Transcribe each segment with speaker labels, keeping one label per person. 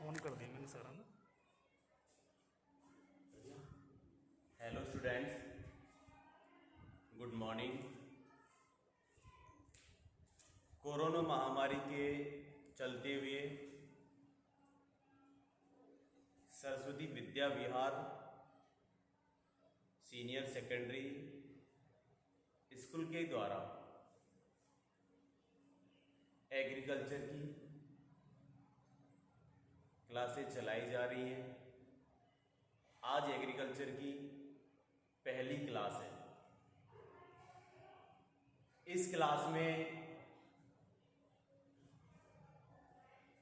Speaker 1: On कर दिया मैंने सारा ना।
Speaker 2: Hello students, good morning. Corona महामारी के चलते हुए Saraswati Vidya Vihar senior secondary school के द्वारा एग्रीकल्चर की क्लासेस चलाई जा रही हैं। आज एग्रीकल्चर की पहली क्लास है। इस क्लास में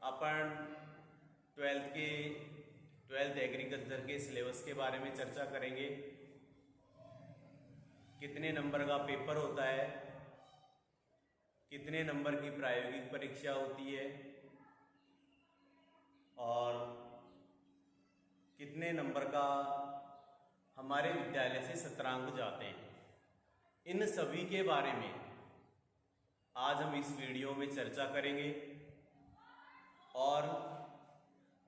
Speaker 2: अपन ट्वेल्थ एग्रीकल्चर के सिलेबस के बारे में चर्चा करेंगे। कितने नंबर का पेपर होता है, कितने नंबर की प्रायोगिक परीक्षा होती है और कितने नंबर का हमारे विद्यालय से सत्रांक जाते हैं, इन सभी के बारे में आज हम इस वीडियो में चर्चा करेंगे। और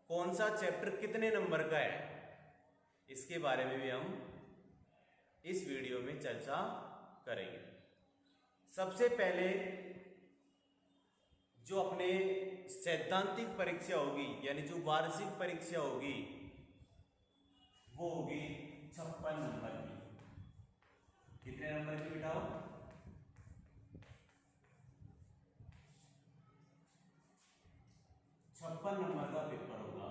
Speaker 2: कौन सा चैप्टर कितने नंबर का है, इसके बारे में भी हम इस वीडियो में चर्चा करेंगे। सबसे पहले जो अपने सैद्धांतिक परीक्षा होगी, यानी जो वार्षिक परीक्षा होगी, वो होगी 56 नंबर की। कितने नंबर की बेटा? 56 नंबर का पेपर होगा।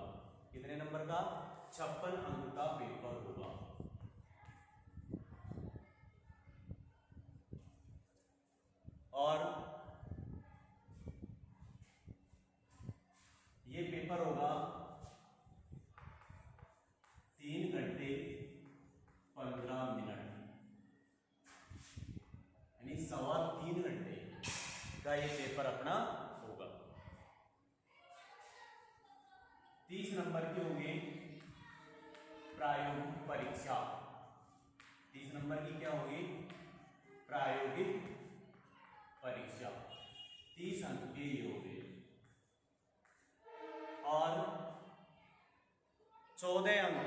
Speaker 2: कितने नंबर का? 56 अंक का पेपर होगा। और ये पेपर होगा 3 घंटे 15 मिनट, यानी 3.25 घंटे का ये पेपर अपना होगा। 30 नंबर की होगी प्रायोगिक परीक्षा। 30 नंबर की क्या होगी? प्रायोगिक परीक्षा। 30 अंक के ये होंगे। और 14 अंक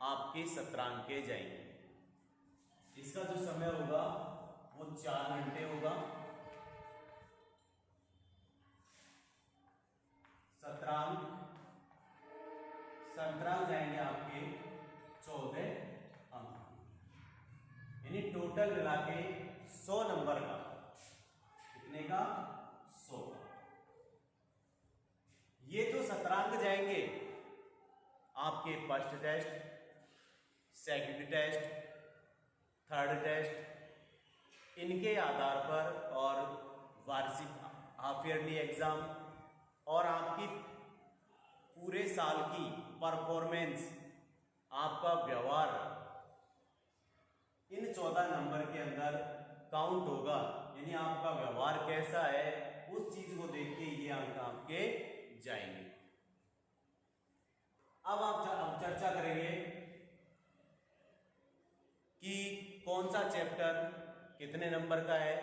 Speaker 2: आपके सत्रांक के जाएंगे। इसका जो समय होगा वो 4 घंटे होगा। सत्रांक जाएंगे आपके 14 अंक, यानी टोटल मिला के 100 नंबर का। कितने का? 100। ये जो सत्रांक जाएंगे आपके first test, second test, third test, इनके आधार पर और वार्षिक हाफ ईयरली एग्जाम और आपकी पूरे साल की परफॉर्मेंस, आपका व्यवहार, इन 14 नंबर के अंदर काउंट होगा। यानी आपका व्यवहार कैसा है, उस चीज को देख के ये अंक आपके जाएंगे। अब आप चर्चा करेंगे कि कौन सा चैप्टर कितने नंबर का है।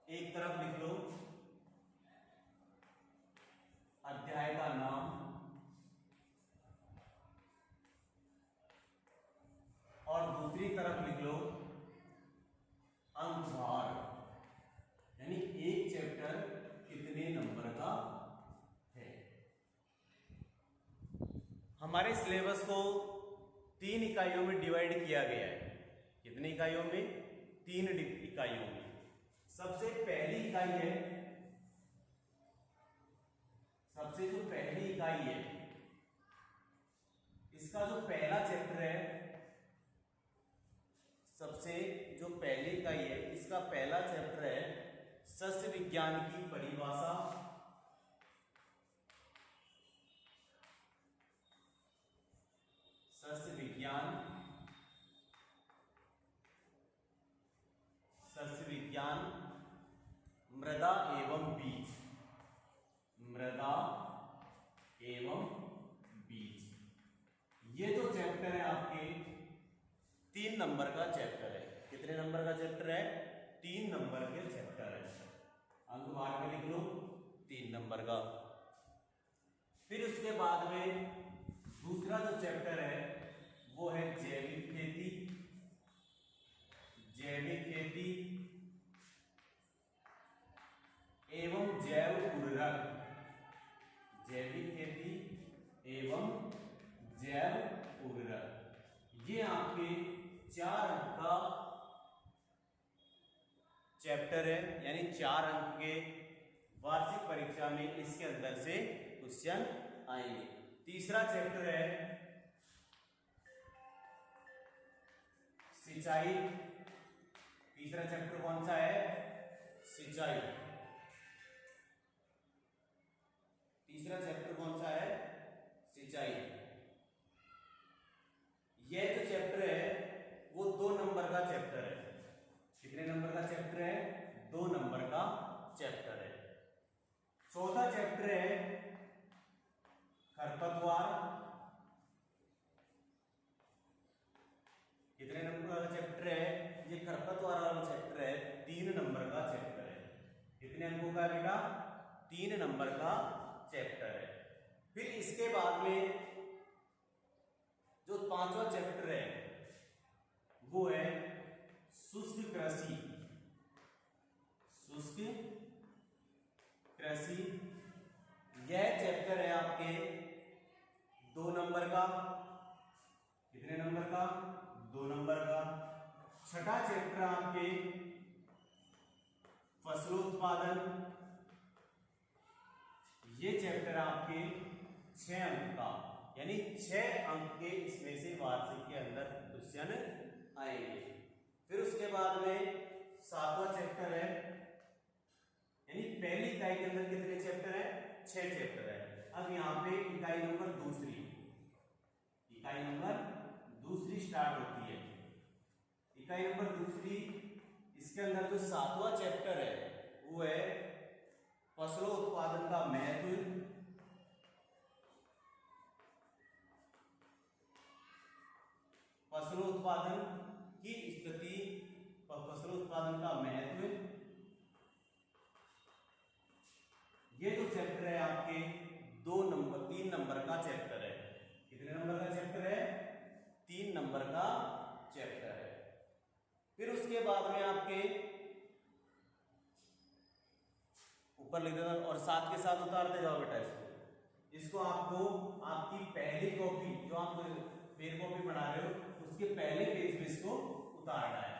Speaker 2: एक तरफ लिख लो अध्याय का नाम और दूसरी तरफ लिख लो अंक भार, यानी एक चैप्टर कितने नंबर का है। हमारे सिलेबस को 3 इकाइयों में डिवाइड किया गया है। कितनी इकाइयों में? 3 इकाइयों में। सबसे पहली इकाई है, सबसे जो पहली इकाई है, इसका जो पहला चैप्टर है, सबसे जो पहली इकाई है, इसका पहला चैप्टर है सस्य विज्ञान की परिभाषा। सस्य विज्ञान, मृदा एवं बीज, मृदा एवं बीज। ये जो चैप्टर है आपके 3 नंबर का चैप्टर है। कितने नंबर का चैप्टर है? 3 नंबर के चैप्टर है। अंक बार में लिख लो 3 नंबर का। फिर उसके बाद में दूसरा जो चैप्टर है वो है जैविक खेती। जैविक खेती एवं जैव उर्वरक। जैविक खेती एवं जैव उर्वरक, ये आपके 4 अंक का चैप्टर है, यानी 4 अंक के वार्षिक परीक्षा में इसके अंदर से क्वेश्चन आएंगे। तीसरा चैप्टर है सिंचाई। तीसरा चैप्टर कौन सा है? सिंचाई। तीसरा चैप्टर कौन सा है? सिंचाई। यह जो चैप्टर है वो 2 नंबर का चैप्टर है। कितने नंबर का चैप्टर है? 2 नंबर का चैप्टर है। चौथा चैप्टर है खरपतवार। कितने नंबर का चैप्टर है? ये खरपतवार वाला चैप्टर है, 3 नंबर का चैप्टर है। कितने अंकों का बेटा? 3 नंबर का चैप्टर है। फिर इसके बाद में जो 5वां चैप्टर है वो है शुष्क कृषि। शुष्क कृषि, यह चैप्टर है आपके 2 नंबर का। कितने नंबर का? 2 नंबर का। छठा चैप्टर आपके फसलोत्पादन। ये चैप्टर आपके 6 अंक का, यानी 6 अंक के इसमें से वार्षिक के अंदर क्वेश्चन आएंगे। फिर उसके बाद में 7वां चैप्टर है, यानी पहली इकाई के अंदर कितने चैप्टर है? 6 चैप्टर है। अब यहाँ पे इकाई नंबर दूसरी, इकाई नंबर दूसरी स्टार्ट होती है। इकाई नंबर दूसरी, इसके अंदर जो 7वां चैप्टर है वो है फसलों उत्पादन का महत्व। फसलों उत्पादन की स्थिति और फसलों उत्पादन का महत्व, ये जो चैप्टर है आपके 3 नंबर का चैप्टर है। कितने नंबर का चैप्टर है? 3 नंबर का चैप्टर है। फिर उसके बाद में आपके ऊपर लिख देना और साथ के साथ उतारते जाओ बेटा इसको आपको आपकी पहली कॉपी, जो आप पेन कॉपी बना रहे हो उसके पहले पेज में इसको उतारना है।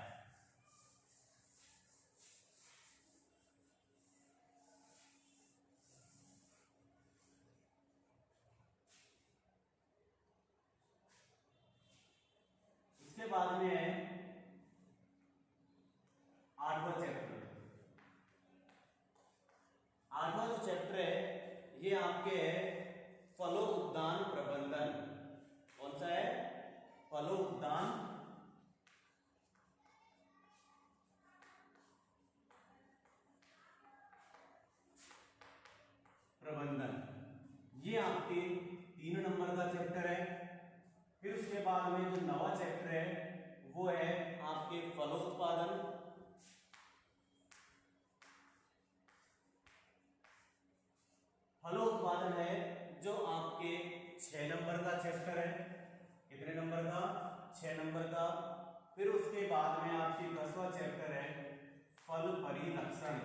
Speaker 2: इसके बाद में है 8वां चैप्टर। 8वां जो चैप्टर है ये आपके है फलोद्यान प्रबंधन। कौन सा है? फलोद्यान प्रबंधन, ये आपके 3 नंबर का चैप्टर है। फिर उसके बाद में जो 9वां चैप्टर है वो है आपके फलोत्पादन। फलोत्पादन है जो आपके 6 नंबर का चैप्टर है। कितने नंबर का? 6 नंबर का। फिर उसके बाद में आपके 10वां चैप्टर है फल परिरक्षण।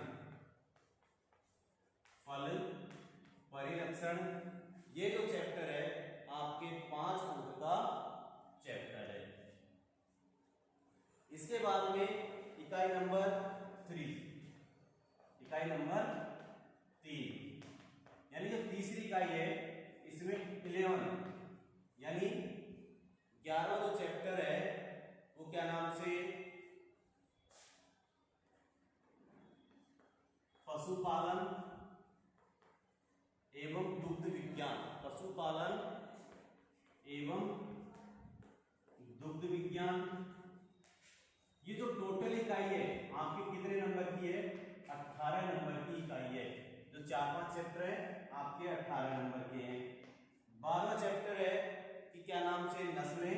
Speaker 2: फल परिरक्षण, ये जो चैप्टर है आपके 5 अंक का चैप्टर है। इसके बाद में इकाई नंबर 3, इकाई नंबर 3, यानी जो तीसरी इकाई है इसमें 11 यानी 11वां जो चैप्टर है वो क्या नाम से? पशुपालन एवं दुग्ध विज्ञान। पशुपालन एवं दुग्ध विज्ञान, ये जो टोटल इकाई है आपके कितने नंबर की है? 18 नंबर की इकाई है। जो 4-5 चैप्टर है आपके 18 नंबर के हैं। 12वां चैप्टर है कि क्या नाम से? नस्लें।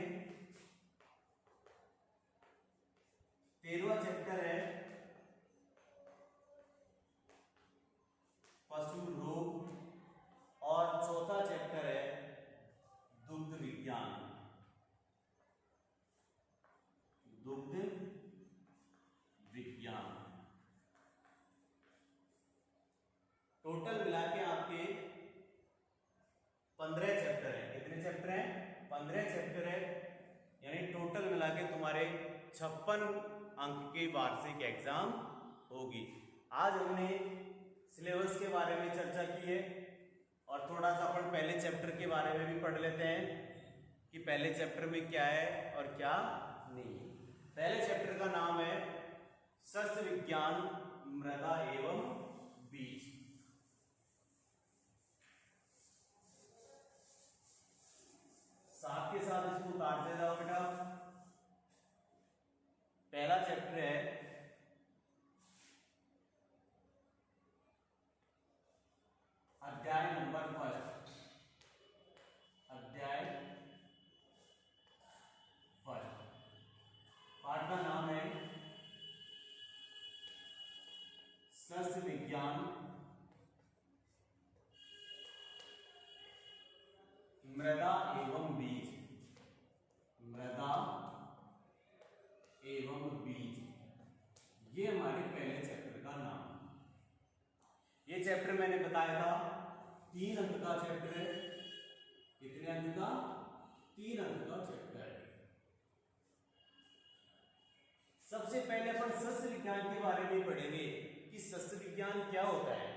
Speaker 2: 13वां चैप्टर है पशु रोग और चौथा चैप्टर है दुग्ध विज्ञान। दुग्ध विज्ञान टोटल मिला के आपके 15 चैप्टर है। कितने चैप्टर हैं? 15 चैप्टर है, यानी टोटल मिला के तुम्हारे 56 अंक की वार्षिक एग्जाम होगी। आज हमने सिलेबस के बारे में चर्चा की है और थोड़ा सा अपन पहले चैप्टर के बारे में भी पढ़ लेते हैं कि पहले चैप्टर में क्या है और क्या नहीं है। पहले चैप्टर का नाम है सस्य विज्ञान, मृदा एवं बीज। साथ के साथ इसको काटते जाओ बेटा। पहला चैप्टर है अध्याय नंबर 1। अध्याय 1 पाठ का नाम है सस्य विज्ञान, मृदा एवं बीज। मृदा एवं बीज, ये हमारे पहले चैप्टर का नाम। ये चैप्टर मैंने बताया था 3 अंक का चैप्टर है। कितने अंक का? 3 अंक का चैप्टर है। सबसे पहले अपन सस्य विज्ञान के बारे में पढ़ेंगे कि सस्य विज्ञान क्या होता है।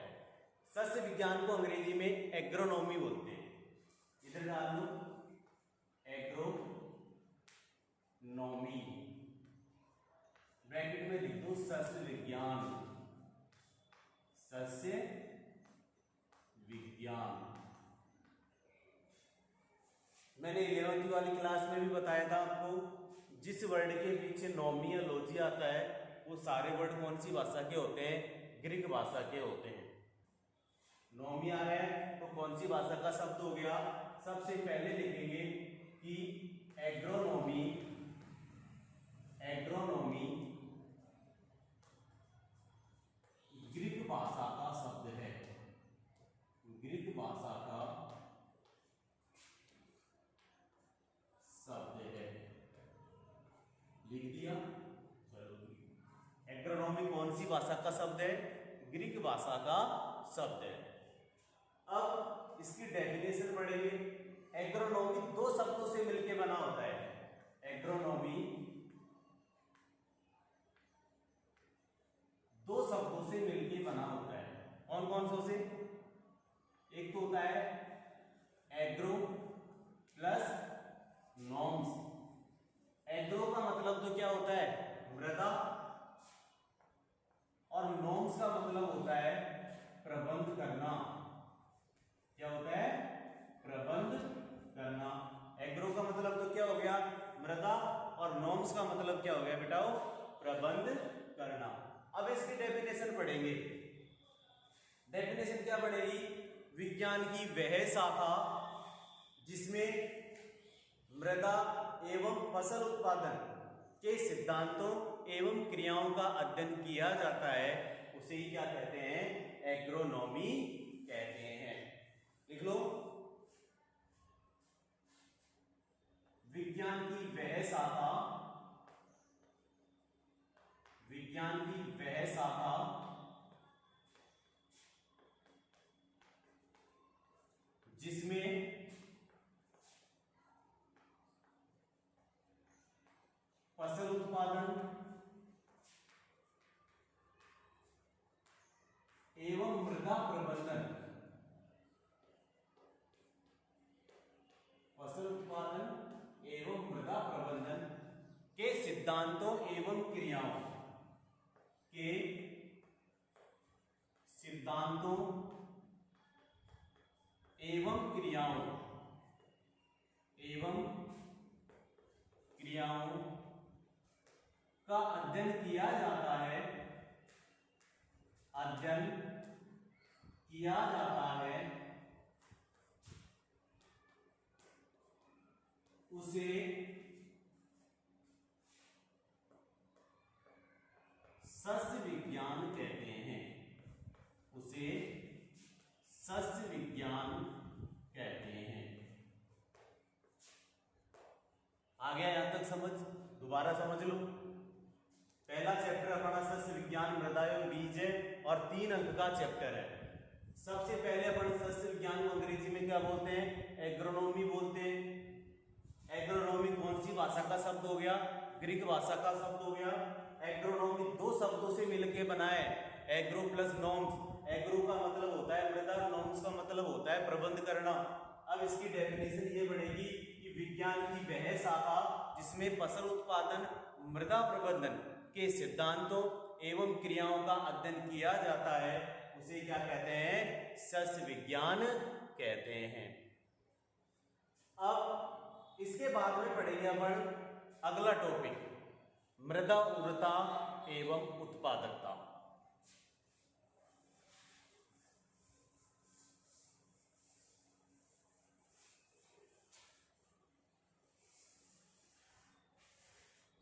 Speaker 2: सस्य विज्ञान को अंग्रेजी में एग्रोनॉमी बोलते हैं। इधर डाल लो एग्रोनॉमी, ब्रैकेट में लिख दो सस्य विज्ञान। सस्य विज्ञान मैंने 11वीं वाली क्लास में भी बताया था आपको, जिस वर्ड के पीछे नॉमी या लॉजी आता है वो सारे वर्ड कौन सी भाषा के होते हैं? ग्रीक भाषा के होते हैं। नॉमी आ रहा है तो कौन सी भाषा का शब्द हो गया? सबसे पहले लिखेंगे कि एग्रोनॉमी। एग्रोनॉमी ग्रीक भाषा का शब्द है। ग्रीक भाषा का शब्द है। लिख दिया? चलो, एग्रोनॉमी कौन सी भाषा का शब्द है? ग्रीक भाषा का शब्द है। अब इसकी डेफिनेशन पढ़ेंगे। एग्रोनॉमी 2 शब्दों से मिलकर बना होता है। एग्रोनॉमी 2 शब्दों से मिलकर बना होता है। कौन कौन सो से? एक तो होता है एग्रो प्लस नॉम्स। एग्रो का मतलब तो क्या होता है? मृदा, और नॉम्स का मतलब होता है प्रबंध करना। क्या होता है? प्रबंध करना। एग्रो का मतलब तो क्या हो गया? मृदा, और नॉर्म्स का मतलब क्या हो गया बेटाओ? प्रबंध करना। अब इसकी डेफिनेशन पढ़ेंगे। डेफिनेशन क्या पढ़ेगी? विज्ञान की वह शाखा जिसमें मृदा एवं फसल उत्पादन के सिद्धांतों एवं क्रियाओं का अध्ययन किया जाता है, उसे ही क्या कहते हैं? एग्रोनॉमी कहते हैं। लिख लो, विज्ञान की वह शाखा, विज्ञान की वह शाखा जिसमें फसल उत्पादन एवं मृदा प्रबंधन, फसल उत्पादन एवं मृदा प्रबंधन के सिद्धांतों एवं क्रियाओं के सिद्धांतों एवं क्रियाओं का अध्ययन किया जाता है, अध्ययन किया जाता है, उसे विज्ञान कहते हैं, उसे सस्य विज्ञान कहते हैं। आ गया यहां तक समझ? दोबारा समझ लो। पहला चैप्टर अपना सस्य विज्ञान मृदा एवं बीज है और 3 अंक का चैप्टर है। सबसे पहले अपन सस्य विज्ञान को अंग्रेजी में क्या बोलते हैं? एग्रोनॉमी बोलते हैं। एग्रोनॉमी कौन सी भाषा का शब्द हो गया? ग्रीक भाषा का शब्द हो गया। एग्रोनॉमी 2 शब्दों से मिलकर बना है, एग्रो प्लस नॉम्स। एग्रो का मतलब होता है मृदा, नॉम्स का मतलब होता है प्रबंध करना। अब इसकी डेफिनेशन ये बनेगी कि विज्ञान की वह शाखा जिसमें फसल उत्पादन, मृदा प्रबंधन के सिद्धांतों एवं क्रियाओं का अध्ययन किया जाता है, उसे क्या कहते हैं? सस्य विज्ञान कहते हैं। अब इसके बाद में पढ़ेंगे अपन अगला टॉपिक, मृदा उर्वरता एवं उत्पादकता।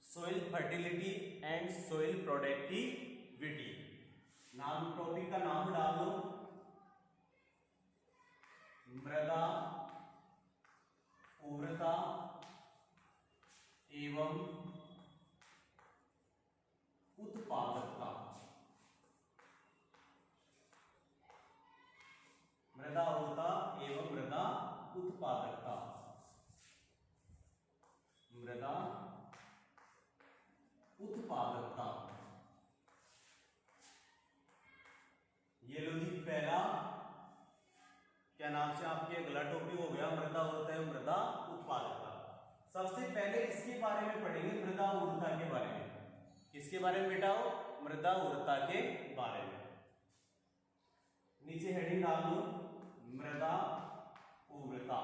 Speaker 2: Soil fertility and soil productivity, नाम टॉपिक का नाम डाल दो, मृदा उर्वरता एवं उत्पादकता। मृदा उर्वरता एवं मृदा उत्पादकता, मृदा उत्पादकता। ये लो जी पहला क्या नाम से आपके अगला टॉपिक हो गया मृदा उर्वरता एवं मृदा उत्पादकता। सबसे पहले इसके बारे में पढ़ेंगे, मृदा उर्वरता के बारे में। किसके बारे में बेटा? मृदा उर्वरता के बारे में। नीचे हेडिंग डाल दो, मृदा उर्वरता।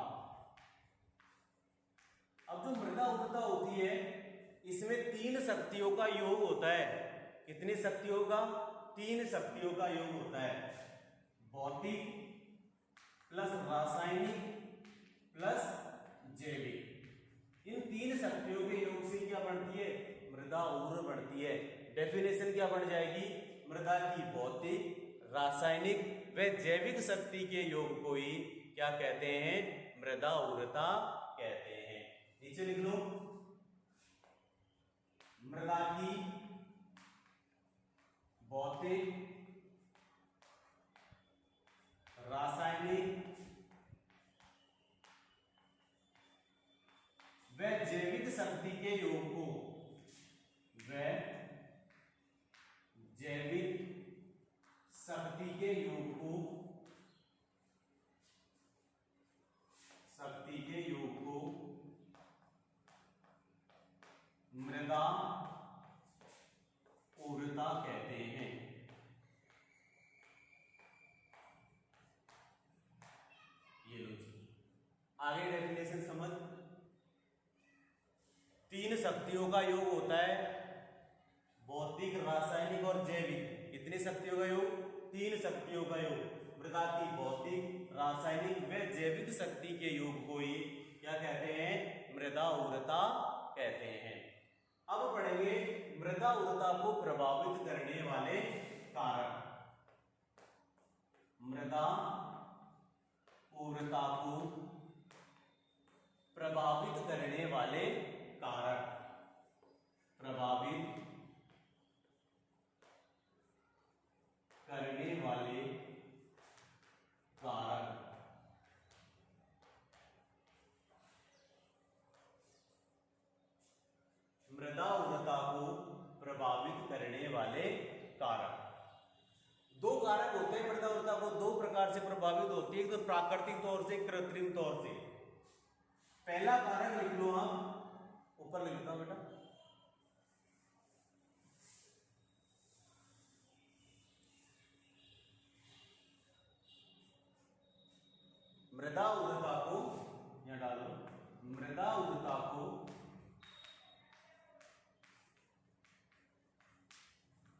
Speaker 2: अब जो मृदा उर्वरता होती है, इसमें 3 शक्तियों का योग होता है। कितनी शक्तियों का? 3 शक्तियों का योग होता है, भौतिक प्लस रासायनिक प्लस जैविक। इन 3 शक्तियों के योग से क्या बनती है? मृदा उर्वरता बढ़ती है। डेफिनेशन क्या बन जाएगी? मृदा की भौतिक, रासायनिक व जैविक शक्ति के योग को ही क्या कहते हैं? मृदा उर्वरता कहते हैं। नीचे लिख लो, मृदा की भौतिक, रासायनिक व जैविक शक्ति के योग को, व जैविक शक्ति के योग को, शक्ति के योग को मृदा उर्वरता कहते हैं। ये लो जी, आगे डेफिनेशन समझ। 3 शक्तियों का योग होता है, भौतिक, रासायनिक और जैविक। कितनी शक्तियों का योग? 3 शक्तियों का योग। मृदा की भौतिक, रासायनिक व जैविक शक्ति के योग को ही क्या कहते हैं? मृदा उर्वरता कहते हैं। अब पढ़ेंगे मृदा उर्वरता को प्रभावित करने वाले कारक। मृदा उर्वरता को प्रभावित करने वाले कारक, प्रभावित करने वाले कारक। मृदा उर्वरता को प्रभावित करने वाले कारक। 2 कारक होते हैं मृदा उर्वरता को 2 प्रकार से प्रभावित होती है, एक तो प्राकृतिक तौर से, कृत्रिम तौर से। पहला कारक लिख लो आप, ऊपर लिखता हूं बेटा, मृदा उर्वरता को, यहां डालो, मृदा उर्वरता को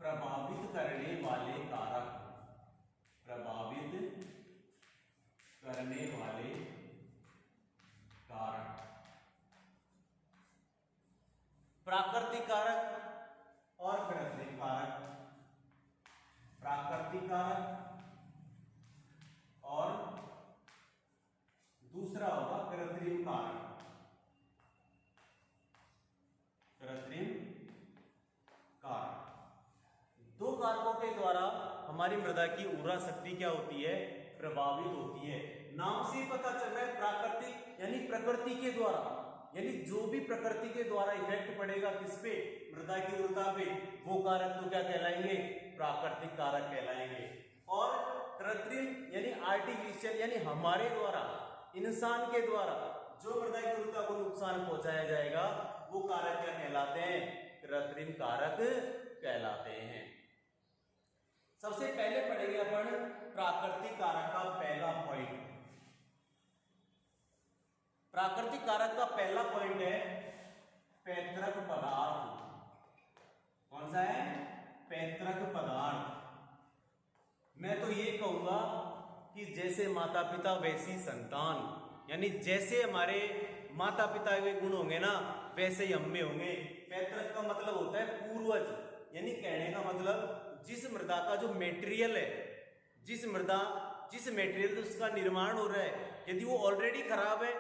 Speaker 2: प्रभावित करने वाले कारक, प्रभावित करने वाले कारक। प्राकृतिक कारक और कृत्रिम कारक। कारक और दूसरा होगा कृत्रिम कारक। कृत्रिम कारक, दो कारकों के द्वारा हमारी मृदा की उर्वरा शक्ति क्या होती है, प्रभावित होती है। नाम से पता चल रहा है प्राकृतिक यानी प्रकृति के द्वारा, यानी जो भी प्रकृति के द्वारा इफेक्ट पड़ेगा किस पे, मृदा की उर्वरता पे, वो कारक तो क्या कहलाएंगे, प्राकृतिक कारक कहलाएंगे। और कृत्रिम यानी आर्टिफिशियल यानी हमारे द्वारा, इंसान के द्वारा जो मृदा की उर्वरता को नुकसान पहुंचाया जाएगा वो कारक क्या कहलाते हैं, कृत्रिम कारक कहलाते हैं। सबसे पहले पढ़ेंगे अपन प्राकृतिक कारक का पहला पॉइंट। प्राकृतिक कारक का पहला पॉइंट है पैतृक पदार्थ। कौन सा है, पैतृक पदार्थ। मैं तो ये कहूंगा कि जैसे माता पिता वैसी संतान, यानी जैसे हमारे माता पिता के गुण होंगे ना वैसे ही हम में होंगे। पैतृक का मतलब होता है पूर्वज, यानी कहने का मतलब जिस मृदा का जो मेटेरियल है, जिस मेटेरियल से उसका निर्माण हो रहा है, यदि वो ऑलरेडी खराब है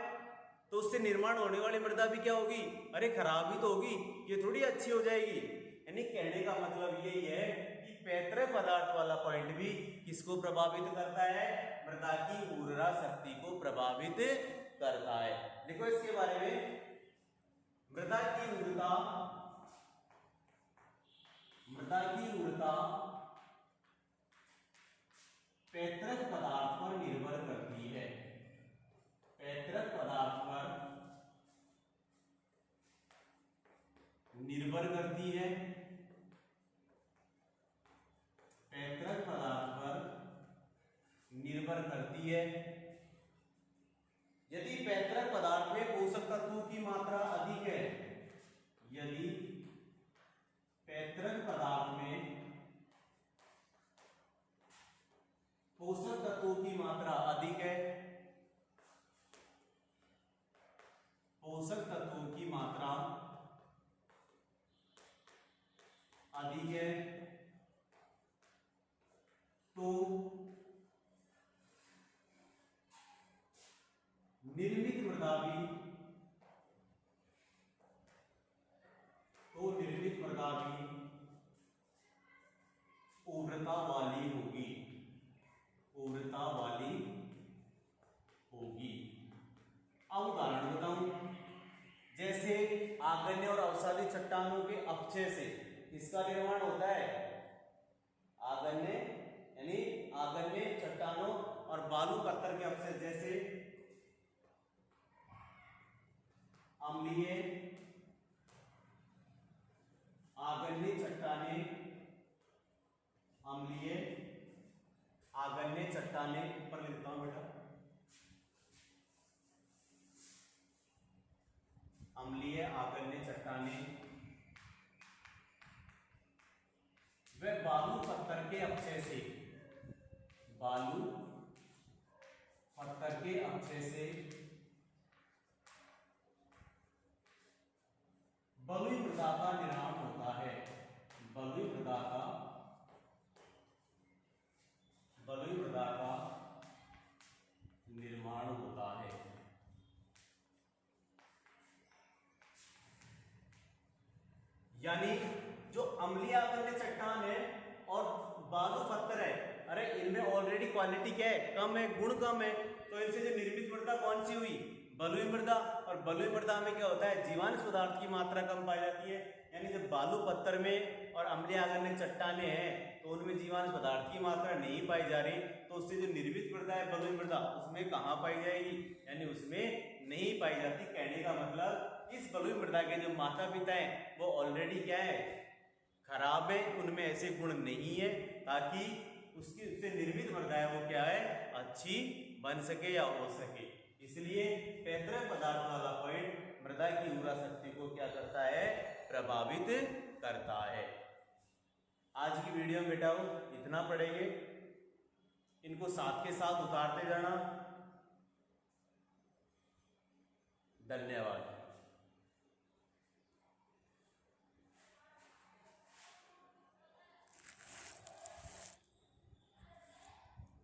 Speaker 2: तो उससे निर्माण होने वाली मृदा भी क्या होगी, अरे खराब ही तो होगी, ये थोड़ी अच्छी हो जाएगी। यानी कहने का मतलब यही है कि पैतृक पदार्थ वाला पॉइंट भी किसको प्रभावित करता है, मृदा की उर्वरा शक्ति को प्रभावित करता है। देखो इसके बारे में, मृदा की उर्वरता पैतृक पदार्थ पर निर्भर करती है। पैतृक पदार्थ पर निर्भर करती है। पैतृक पदार्थ पर निर्भर करती है। यदि पैतृक पदार्थ में पोषक तत्वों की मात्रा अधिक है, यदि पैतृक पदार्थ में पोषक तत्वों की मात्रा अधिक है, पोषक तत्वों की मात्रा अधिक है, तो निर्मित मृदा भी उर्वरता वाली होगी, उर्वरता वाली होगी। अब उदाहरण बताऊं, जैसे आगन्य और अवसादी चट्टानों के अपक्षय से इसका निर्माण होता है। आगन्य यानी आगन्य चट्टानों और बालू पत्थर के अपक्षय, जैसे अम्लीय आगन्य चट्टाने, अम्लीय आगन्य चट्टाने, ऊपर लिखता हूं बेटा, अम्लीय आगन्य चट्टाने व बालू पत्थर के अपक्षय से, बालू पत्थर के अपक्षय से बलुई मृदा का निर्माण होता है। बलुई मृदा का निर्माण होता है। यानी जो अम्लीय आगन्य चट्टान है और बालू पत्थर है, अरे इनमें ऑलरेडी क्वालिटी क्या है, कम है, गुण कम है, तो इनसे जो निर्मित मृदा कौन सी हुई, बलुई मृदा। और बलुई मृदा में क्या होता है, जीवांश पदार्थ की मात्रा कम पाई जाती है। यानी जब बालू पत्थर में और अम्लीय आगन्य चट्टाने हैं तो उनमें जीवांश पदार्थ की मात्रा नहीं पाई जा रही, तो उससे जो निर्मित मृदा है बलुई मृदा, उसमें कहाँ पाई जाएगी, यानी उसमें नहीं पाई जाती। कहने का मतलब इस बलुई मृदा के जो माता पिता हैं वो ऑलरेडी क्या है, खराब है, उनमें ऐसे गुण नहीं है ताकि उससे निर्मित मृदा है वो क्या है, अच्छी बन सके या हो सके। इसलिए पैतृक पदार्थ वाला पॉइंट मृदा की उर्वरा शक्ति को क्या करता है, प्रभावित करता है। आज की वीडियो में बेटा इतना पढ़ेंगे, इनको साथ के साथ उतारते जाना। धन्यवाद।